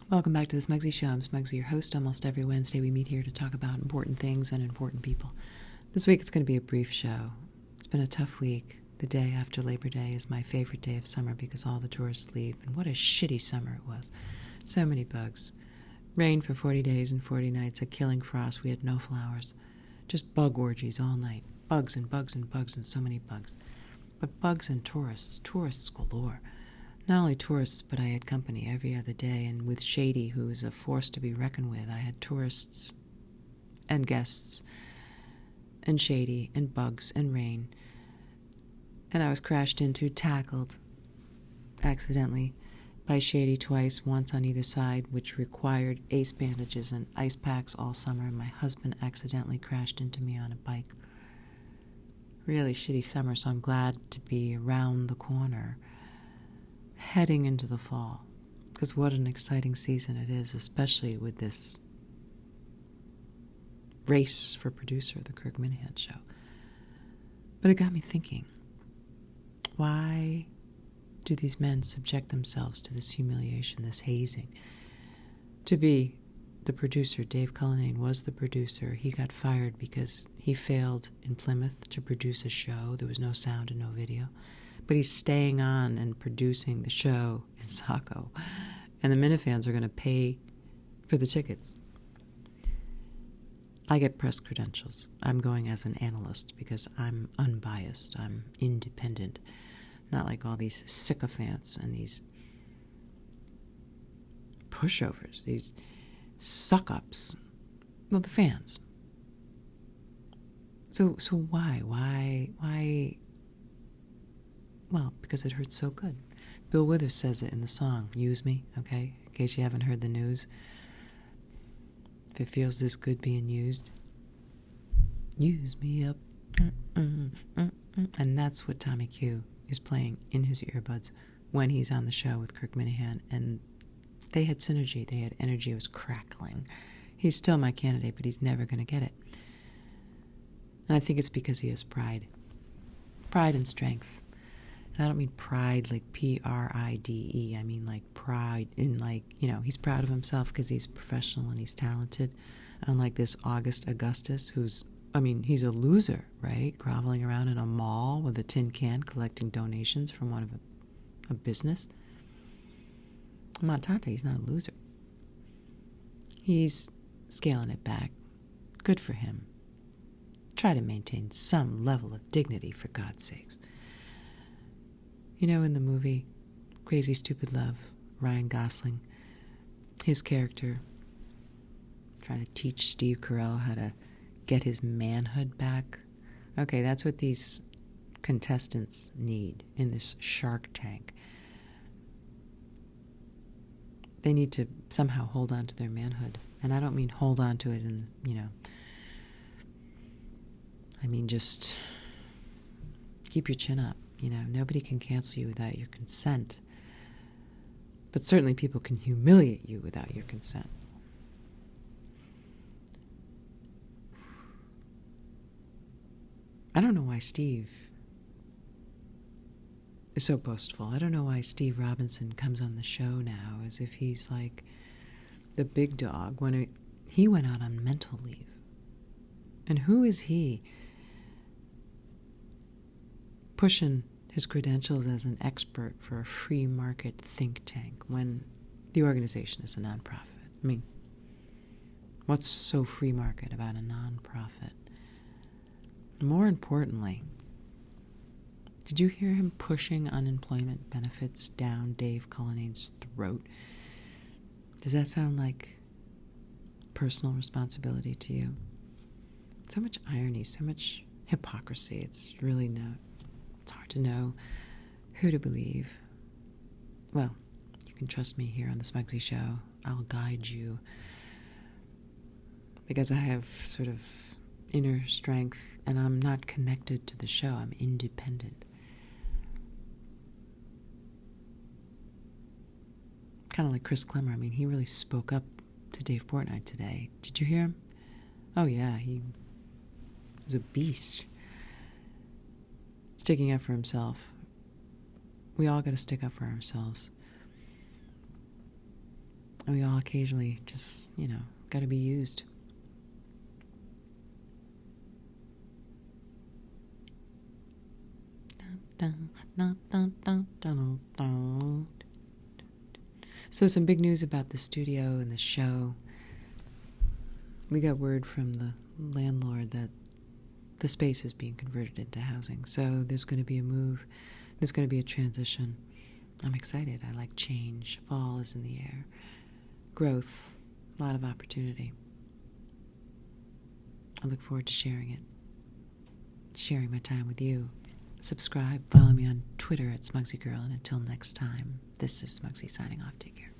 Welcome back to the Smugsy Show. I'm Smugsy, your host. Almost every Wednesday we meet here to talk about important things and important people. This week it's going to be a brief show. It's been a tough week. The day after Labor Day is my favorite day of summer because all the tourists leave, and what a shitty summer it was. So many bugs. Rain for 40 days and 40 nights, a killing frost. We had no flowers. Just bug orgies all night. Bugs and bugs and bugs and so many bugs. But bugs and tourists galore. Not only tourists, but I had company every other day, and with Shady, who is a force to be reckoned with, I had tourists and guests and Shady and bugs and rain. And I was crashed into, tackled, accidentally, by Shady twice, once on either side, which required ace bandages and ice packs all summer, and my husband accidentally crashed into me on a bike. Really shitty summer, so I'm glad to be around the corner, heading into the fall, because what an exciting season it is, especially with this race for producer of the Kirk Minihane show. But it got me thinking, why do these men subject themselves to this humiliation, this hazing? To be the producer, Dave Cullinane was the producer. He got fired because he failed in Plymouth to produce a show. There was no sound and no video. But he's staying on and producing the show in Saco. And the Minifans are going to pay for the tickets. I get press credentials. I'm going as an analyst because I'm unbiased. I'm independent. Not like all these sycophants and these pushovers, these suck-ups. Well, the fans. So why? Well, because it hurts so good. Bill Withers says it in the song, Use Me, okay? In case you haven't heard the news. If it feels this good being used, use me up. And that's what Tommy Q is playing in his earbuds when he's on the show with Kirk Minihane. And they had synergy. They had energy. It was crackling. He's still my candidate, but he's never going to get it. And I think it's because he has pride. Pride and strength. And I don't mean pride like Pride. I mean like pride in he's proud of himself because he's professional and he's talented. Unlike this Augustus, he's a loser, right? Groveling around in a mall with a tin can collecting donations from one of a business. Montante, he's not a loser. He's scaling it back. Good for him. Try to maintain some level of dignity, for God's sakes. You know, in the movie Crazy Stupid Love, Ryan Gosling, his character trying to teach Steve Carell how to get his manhood back. Okay, that's what these contestants need in this Shark Tank. They need to somehow hold on to their manhood. And I don't mean hold on to it and, I mean just keep your chin up. Nobody can cancel you without your consent. But certainly people can humiliate you without your consent. I don't know why Steve is so boastful. I don't know why Steve Robinson comes on the show now as if he's like the big dog when he went out on mental leave. And who is he pushing his credentials as an expert for a free market think tank when the organization is a nonprofit? I mean, what's so free market about a nonprofit? More importantly, did you hear him pushing unemployment benefits down Dave Cullinane's throat? Does that sound like personal responsibility to you? So much irony, so much hypocrisy. It's hard to know who to believe. Well, you can trust me here on the Smugsy Show. I'll guide you. Because I have sort of inner strength and I'm not connected to the show. I'm independent. Kind of like Chris Klemmer. I mean, he really spoke up to Dave Portnoy today. Did you hear him? Oh, yeah, he was a beast. Sticking up for himself. We all got to stick up for ourselves. And we all occasionally just, got to be used. So some big news about the studio and the show. We got word from the landlord that the space is being converted into housing. So there's going to be a move. There's going to be a transition. I'm excited. I like change. Fall is in the air. Growth. A lot of opportunity. I look forward to sharing it. Sharing my time with you. Subscribe. Follow me on Twitter at SmugsyGirl. And until next time, this is Smugsy signing off. Take care.